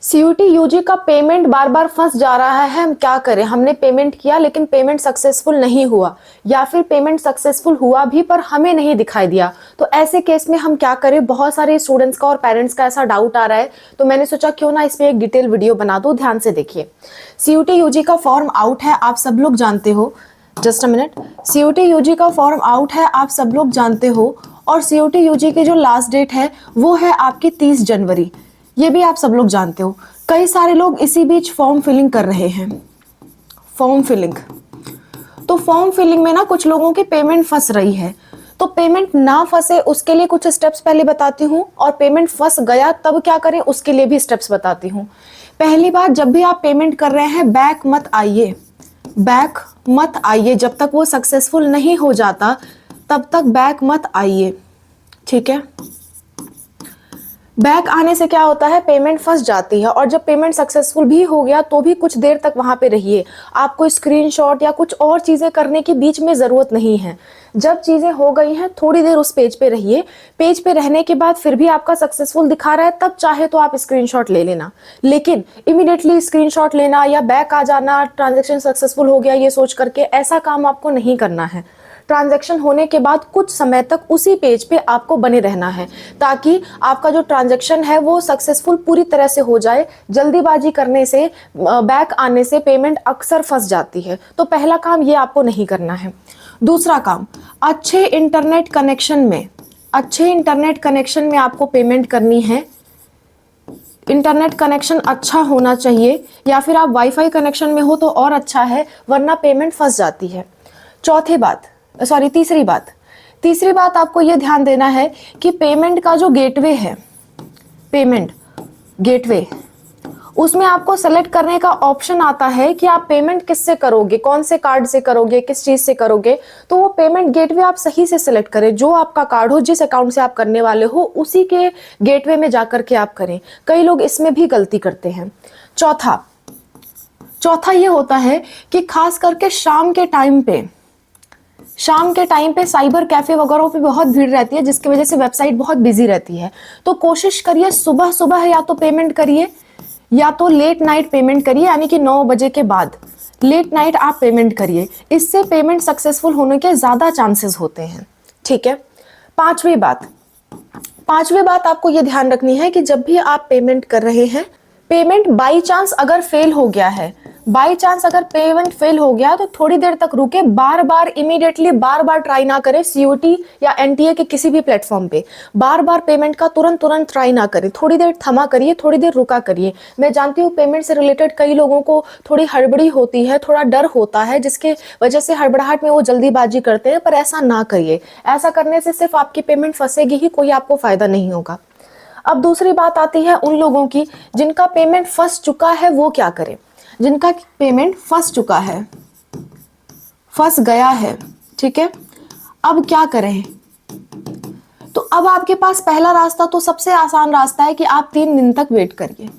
CUT UG का payment बार बार फंस जा रहा है, हम क्या करें? हमने पेमेंट किया लेकिन पेमेंट सक्सेसफुल नहीं हुआ, या फिर पेमेंट सक्सेसफुल हुआ भी पर हमें नहीं दिखाई दिया। तो ऐसे केस में हम क्या करें? बहुत सारे स्टूडेंट्स का और पेरेंट्स का ऐसा डाउट आ रहा है, तो मैंने सोचा क्यों ना इसमें एक डिटेल वीडियो बना दूं। ध्यान से देखिए। सीयूटी यूजी का फॉर्म आउट है, आप सब लोग जानते हो। Just a minute. CUET UG का फॉर्म आउट है, आप सब लोग जानते हो। और सीयूटी यूजी की जो लास्ट डेट है वो है आपकी 30 जनवरी, ये भी आप सब लोग जानते हो। कई सारे लोग इसी बीच फॉर्म फिलिंग कर रहे हैं। फॉर्म फिलिंग, तो फॉर्म फिलिंग में ना कुछ लोगों की पेमेंट फंस रही है। तो पेमेंट ना फंसे उसके लिए कुछ स्टेप्स पहले बताती हूँ, और पेमेंट फंस गया तब क्या करें उसके लिए भी स्टेप्स बताती हूँ। पहली बात, जब भी आप पेमेंट कर रहे हैं बैक मत आइए, बैक मत आइए। जब तक वो सक्सेसफुल नहीं हो जाता तब तक बैक मत आइए, ठीक है। बैक आने से क्या होता है? पेमेंट फंस जाती है, और जब पेमेंट सक्सेसफुल भी हो गया तो भी कुछ देर तक वहां पे रहिए। आपको स्क्रीनशॉट या कुछ और चीजें करने की बीच में जरूरत नहीं है। जब चीजें हो गई हैं थोड़ी देर उस पेज पे रहिए। पेज पे रहने के बाद फिर भी आपका सक्सेसफुल दिखा रहा है, तब चाहे तो आप स्क्रीनशॉट ले लेना। लेकिन इमीडिएटली स्क्रीनशॉट लेना या बैक आ जाना ट्रांजेक्शन सक्सेसफुल हो गया ये सोच करके, ऐसा काम आपको नहीं करना है। ट्रांजैक्शन होने के बाद कुछ समय तक उसी पेज पे आपको बने रहना है, ताकि आपका जो ट्रांजैक्शन है वो सक्सेसफुल पूरी तरह से हो जाए। जल्दीबाजी करने से, बैक आने से पेमेंट अक्सर फंस जाती है। तो पहला काम ये आपको नहीं करना है। दूसरा काम, अच्छे इंटरनेट कनेक्शन में आपको पेमेंट करनी है। इंटरनेट कनेक्शन अच्छा होना चाहिए, या फिर आप वाईफाई कनेक्शन में हो तो और अच्छा है, वरना पेमेंट फंस जाती है। तीसरी बात आपको यह ध्यान देना है कि पेमेंट का जो गेटवे है, पेमेंट गेटवे, उसमें आपको सेलेक्ट करने का ऑप्शन आता है कि आप पेमेंट किससे करोगे, कौन से कार्ड से करोगे, किस चीज से करोगे। तो वो पेमेंट गेटवे आप सही से सिलेक्ट करें। जो आपका कार्ड हो, जिस अकाउंट से आप करने वाले हो, उसी के गेटवे में जाकर के आप करें। कई लोग इसमें भी गलती करते हैं। चौथा ये होता है कि खास करके शाम के टाइम पे साइबर कैफे वगैरह पे बहुत भीड़ रहती है, जिसकी वजह से वेबसाइट बहुत बिजी रहती है। तो कोशिश करिए सुबह सुबह या तो पेमेंट करिए, या तो लेट नाइट पेमेंट करिए, यानी कि 9 बजे के बाद लेट नाइट आप पेमेंट करिए। इससे पेमेंट सक्सेसफुल होने के ज्यादा चांसेस होते हैं, ठीक है। पांचवी बात आपको यह ध्यान रखनी है कि जब भी आप पेमेंट कर रहे हैं, पेमेंट बाई चांस अगर फेल हो गया है, अगर पेमेंट फेल हो गया तो थोड़ी देर तक रुके। बार बार ट्राई ना करें। सीयूटी या एनटीए के किसी भी प्लेटफॉर्म पे बार बार पेमेंट का तुरंत ट्राई ना करें। थोड़ी देर थमा करिए, थोड़ी देर रुका करिए। मैं जानती हूँ पेमेंट से रिलेटेड कई लोगों को थोड़ी हड़बड़ी होती है, थोड़ा डर होता है, जिसके वजह से हड़बड़ाहट में वो जल्दीबाजी करते हैं, पर ऐसा ना करिए। ऐसा करने से सिर्फ आपकी पेमेंट फंसेगी ही, कोई आपको फायदा नहीं होगा। अब दूसरी बात आती है उन लोगों की जिनका पेमेंट फंस चुका है, वो क्या करें? जिनका पेमेंट फंस चुका है, फंस गया है, ठीक है, अब क्या करें? तो अब आपके पास पहला रास्ता, तो सबसे आसान रास्ता है कि आप 3 दिन तक वेट करिए,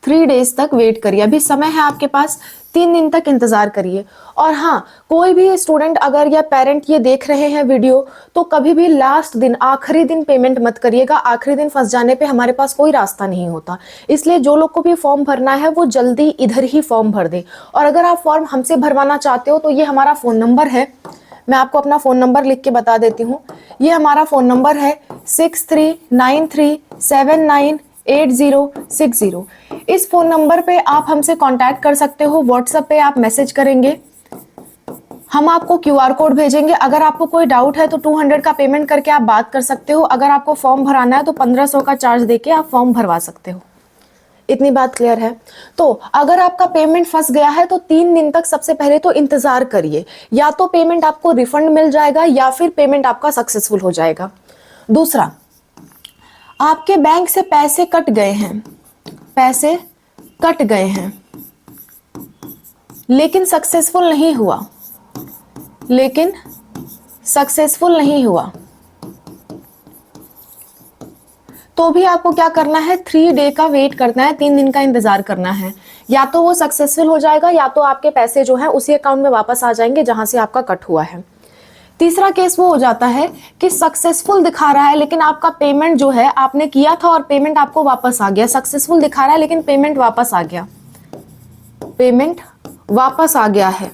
3 डेज तक वेट करिए। अभी समय है आपके पास, 3 दिन तक इंतजार करिए। और हाँ, कोई भी स्टूडेंट अगर या पेरेंट ये देख रहे हैं वीडियो, तो कभी भी लास्ट दिन, आखिरी दिन पेमेंट मत करिएगा। आखिरी दिन फंस जाने पे हमारे पास कोई रास्ता नहीं होता। इसलिए जो लोग को भी फॉर्म भरना है वो जल्दी इधर ही फॉर्म भर दे। और अगर आप फॉर्म हमसे भरवाना चाहते हो तो ये हमारा फोन नंबर है। मैं आपको अपना फोन नंबर लिख के बता देती हूँ। ये हमारा फोन नंबर है 6393798060। इस फोन नंबर पे आप हमसे कांटेक्ट कर सकते हो। व्हाट्सएप पे आप मैसेज करेंगे, हम आपको क्यूआर कोड भेजेंगे। अगर आपको कोई डाउट है तो 200 का पेमेंट करके आप बात कर सकते हो। अगर आपको फॉर्म भराना है तो 1500 का चार्ज देके आप फॉर्म भरवा सकते हो। इतनी बात क्लियर है? तो अगर आपका पेमेंट फंस गया है तो 3 दिन तक सबसे पहले तो इंतजार करिए। या तो पेमेंट आपको रिफंड मिल जाएगा या फिर पेमेंट आपका सक्सेसफुल हो जाएगा। दूसरा, आपके बैंक से पैसे कट गए हैं, लेकिन सक्सेसफुल नहीं हुआ, तो भी आपको क्या करना है? 3 डे का वेट करना है, 3 दिन का इंतजार करना है। या तो वो सक्सेसफुल हो जाएगा, या तो आपके पैसे जो हैं उसी अकाउंट में वापस आ जाएंगे जहां से आपका कट हुआ है। तीसरा केस वो हो जाता है कि सक्सेसफुल दिखा रहा है लेकिन आपका पेमेंट जो है आपने किया था और पेमेंट आपको वापस आ गया, सक्सेसफुल दिखा रहा है लेकिन पेमेंट वापस आ गया, पेमेंट वापस आ गया है।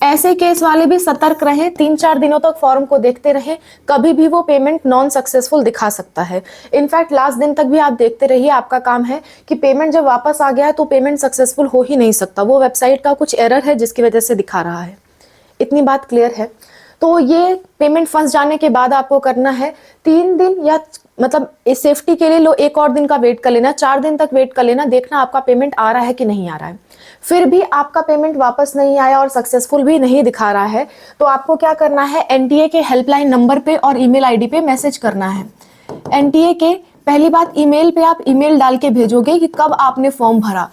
ऐसे केस वाले भी सतर्क रहे, 3-4 दिनों तक फॉर्म को देखते रहे, कभी भी वो पेमेंट नॉन सक्सेसफुल दिखा सकता है। इनफैक्ट लास्ट दिन तक भी आप देखते रहिए, आपका काम है कि पेमेंट जब वापस आ गया है तो पेमेंट सक्सेसफुल हो ही नहीं सकता, वो वेबसाइट का कुछ एरर है जिसकी वजह से दिखा रहा है। इतनी बात क्लियर है। तो ये पेमेंट फंस जाने के बाद आपको करना है 3 दिन या मतलब इस सेफ्टी के लिए लो 1 और दिन का वेट कर लेना, 4 दिन तक वेट कर लेना, देखना आपका पेमेंट आ रहा है कि नहीं आ रहा है। फिर भी आपका पेमेंट वापस नहीं आया और सक्सेसफुल भी नहीं दिखा रहा है तो आपको क्या करना है, एनटीए के हेल्पलाइन नंबर पे और ईमेल आईडी पे मैसेज करना है। एनटीए के पहली बात, ईमेल पे आप ईमेल डाल के भेजोगे कि कब आपने फॉर्म भरा।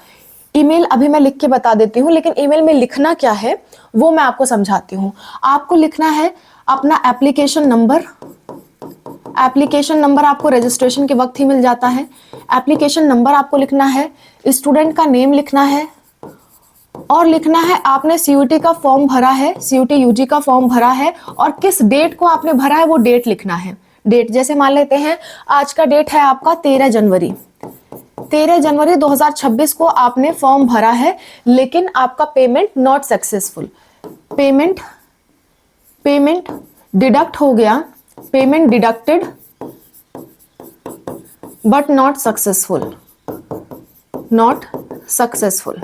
ईमेल अभी मैं लिख के बता देती हूँ, लेकिन ईमेल में लिखना क्या है वो मैं आपको समझाती हूँ। आपको लिखना है अपना एप्लीकेशन नंबर, एप्लीकेशन नंबर आपको रजिस्ट्रेशन के वक्त ही मिल जाता है। एप्लीकेशन नंबर आपको लिखना है, स्टूडेंट का नेम लिखना है और लिखना है आपने सीयूटी का फॉर्म भरा है, सीयूटी यूजी का फॉर्म भरा है और किस डेट को आपने भरा है वो डेट लिखना है। डेट जैसे मान लेते हैं आज का डेट है आपका 13 जनवरी 2026 को आपने फॉर्म भरा है लेकिन आपका payment not successful, payment deduct हो गया, payment deducted but not successful, not successful.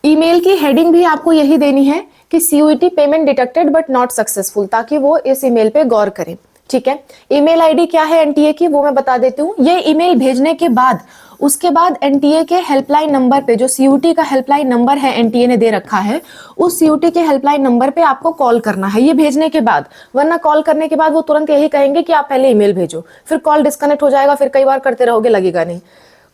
Email की हेडिंग भी आपको यही देनी है कि CUET payment detected but not successful, ताकि वो इस ईमेल पे गौर करें। ठीक है, ईमेल आईडी क्या है एनटीए की वो मैं बता देती हूँ। ये ईमेल भेजने के बाद उसके बाद एनटीए के हेल्पलाइन नंबर पे, जो सीयूटी का हेल्पलाइन नंबर है एनटीए ने दे रखा है, उस सीयूटी के हेल्पलाइन नंबर पे आपको कॉल करना है ये भेजने के बाद। वरना कॉल करने के बाद वो तुरंत यही कहेंगे कि आप पहले ईमेल भेजो, फिर कॉल डिस्कनेक्ट हो जाएगा, फिर कई बार करते रहोगे लगेगा नहीं।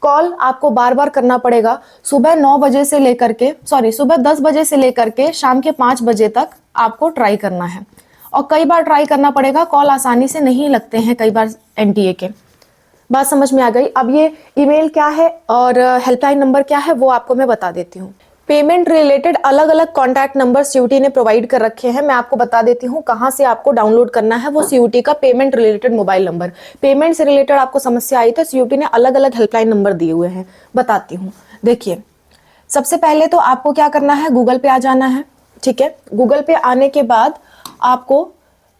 कॉल आपको बार बार करना पड़ेगा, सुबह 9 बजे से लेकर के सुबह 10 बजे से लेकर के शाम के 5 बजे तक आपको ट्राई करना है और कई बार ट्राई करना पड़ेगा, कॉल आसानी से नहीं लगते हैं कई बार एनटीए के। बात समझ में आ गई। अब ये ईमेल क्या है और हेल्पलाइन नंबर क्या है वो आपको मैं बता देती हूँ। पेमेंट रिलेटेड अलग अलग कॉन्टैक्ट नंबर सीयूटी ने प्रोवाइड कर रखे हैं, मैं आपको बता देती हूँ कहाँ से आपको डाउनलोड करना है वो सीयूटी का payment related mobile number. Payment से रिलेटेड आपको समस्या आई तो सीयूटी ने अलग अलग हेल्पलाइन नंबर दिए हुए हैं, बताती हूँ। देखिए, सबसे पहले तो आपको क्या करना है, गूगल पे आ जाना है। ठीक है, गूगल पे आने के बाद आपको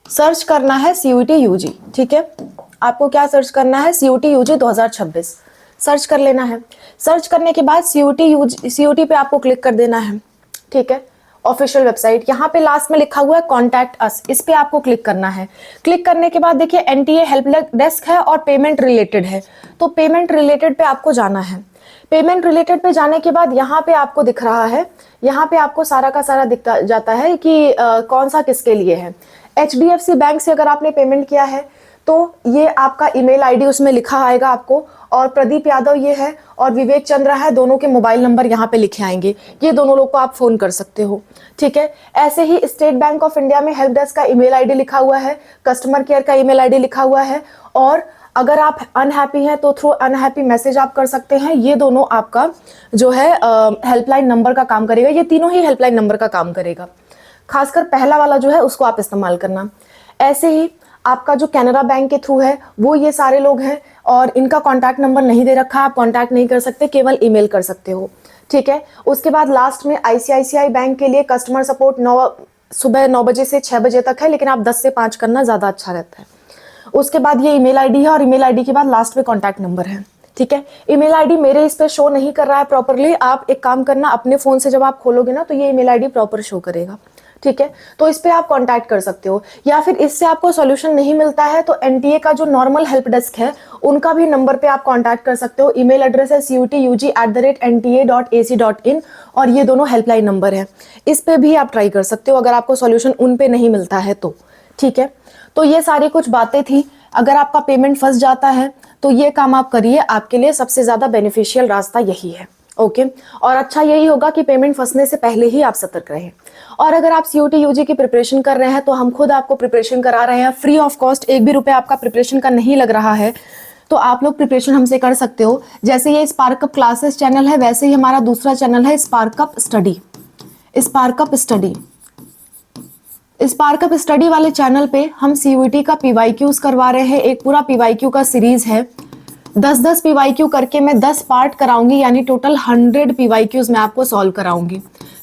सर्च करना है सीयूटी यूजी। ठीक है, आपको क्या सर्च करना है, सीयूटी यूजी 2026 सर्च कर लेना है। सर्च करने के बाद सीयूटी पे आपको क्लिक कर देना है। ठीक है, ऑफिशियल वेबसाइट, यहाँ पे लास्ट में लिखा हुआ है कॉन्टैक्ट अस, इस पे आपको क्लिक करना है। क्लिक करने के बाद देखिए एनटीए हेल्प डेस्क है और पेमेंट रिलेटेड है, तो पेमेंट रिलेटेड पे आपको जाना है। पेमेंट रिलेटेड पे जाने के बाद यहाँ पे आपको दिख रहा है, यहाँ पे आपको सारा का सारा दिख जाता है कि कौन सा किसके लिए है। HDFC बैंक से अगर आपने पेमेंट किया है तो ये आपका ईमेल आईडी उसमें लिखा आएगा आपको, और प्रदीप यादव ये है और विवेक चंद्रा है, दोनों के मोबाइल नंबर यहाँ पे लिखे आएंगे, ये दोनों लोग को आप फोन कर सकते हो। ठीक है, ऐसे ही स्टेट बैंक ऑफ इंडिया में हेल्प डेस्क का ईमेल आईडी लिखा हुआ है, कस्टमर केयर का ईमेल आईडी लिखा हुआ है, और अगर आप अनहैप्पी हैं तो थ्रू अनहैप्पी मैसेज आप कर सकते हैं। ये दोनों आपका जो है हेल्पलाइन नंबर का काम करेगा, ये तीनों ही हेल्पलाइन नंबर का काम करेगा। खासकर पहला वाला जो है उसको आप इस्तेमाल करना। ऐसे ही आपका जो कैनरा बैंक के थ्रू है वो ये सारे लोग हैं और इनका कॉन्टैक्ट नंबर नहीं दे रखा, आप कॉन्टैक्ट नहीं कर सकते, केवल ईमेल कर सकते हो। ठीक है, उसके बाद लास्ट में ICICI बैंक के लिए कस्टमर सपोर्ट सुबह 9 बजे से 6 बजे तक है, लेकिन आप 10 से 5 करना ज़्यादा अच्छा रहता है। उसके बाद ये ईमेल आईडी है और ईमेल आईडी के बाद लास्ट में कॉन्टैक्ट नंबर है। ठीक है, ईमेल आईडी मेरे इस पे शो नहीं कर रहा है प्रॉपरली, आप एक काम करना, अपने फ़ोन से जब आप खोलोगे ना तो ये ईमेल आईडी प्रॉपर शो करेगा। ठीक है, तो इस पे आप कांटेक्ट कर सकते हो, या फिर इससे आपको सॉल्यूशन नहीं मिलता है तो एनटीए का जो नॉर्मल हेल्प डेस्क है उनका भी नंबर पे आप कांटेक्ट कर सकते हो। ईमेल एड्रेस है cutug@nta.ac.in और ये दोनों हेल्पलाइन नंबर है, इस पे भी आप ट्राई कर सकते हो अगर आपको सॉल्यूशन उन पे नहीं मिलता है तो। ठीक है, तो ये सारी कुछ बातें थी। अगर आपका पेमेंट फंस जाता है तो ये काम आप करिए, आपके लिए सबसे ज्यादा बेनिफिशियल रास्ता यही है। ओके, और अच्छा यही होगा कि पेमेंट फंसने से पहले ही आप सतर्क रहें। और अगर आप सीयूटी यूजी की प्रिपरेशन कर रहे हैं तो हम खुद आपको प्रिपरेशन करा रहे हैं फ्री ऑफ कॉस्ट, 1 भी रुपया आपका प्रिपरेशन का नहीं लग रहा है, तो आप लोग प्रिपरेशन हमसे कर सकते हो। जैसे ये स्पार्कअप क्लासेस चैनल है, वैसे ही हमारा दूसरा चैनल है स्पार्कअप स्टडी, स्पार्कअप स्टडी। स्पार्कअप स्टडी वाले चैनल पे हम सीयूईटी का पीवाईक्यूज करवा रहे हैं। एक पूरा पीवाईक्यू का सीरीज है। 10-10 पीवाईक्यू करके मैं 10 पार्ट कराऊंगी, यानी टोटल 100 पीवाईक्यूज मैं आपको सॉल्व कराऊंगी,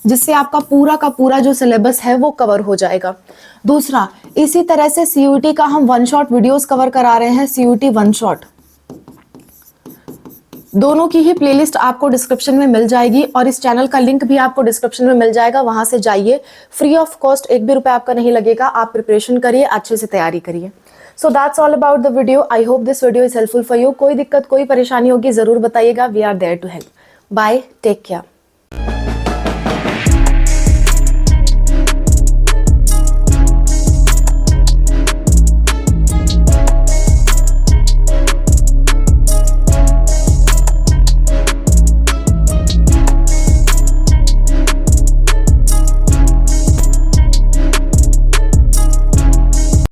जिससे आपका पूरा का पूरा जो सिलेबस है वो कवर हो जाएगा। दूसरा, इसी तरह से सीयूईटी का हम वन शॉट वीडियोस कवर करा रहे हैं, सीयूईटी वन शॉट। दोनों की ही प्लेलिस्ट आपको डिस्क्रिप्शन में मिल जाएगी और इस चैनल का लिंक भी आपको डिस्क्रिप्शन में मिल जाएगा। वहां से जाइए, फ्री ऑफ कॉस्ट, एक भी रुपए आपका नहीं लगेगा। आप प्रिपरेशन करिए, अच्छे से तैयारी करिए। So that's all about the video. I hope this video is helpful for you. कोई दिक्कत, कोई परेशानी होगी जरूर बताइएगा। We are there to help. Bye, take care.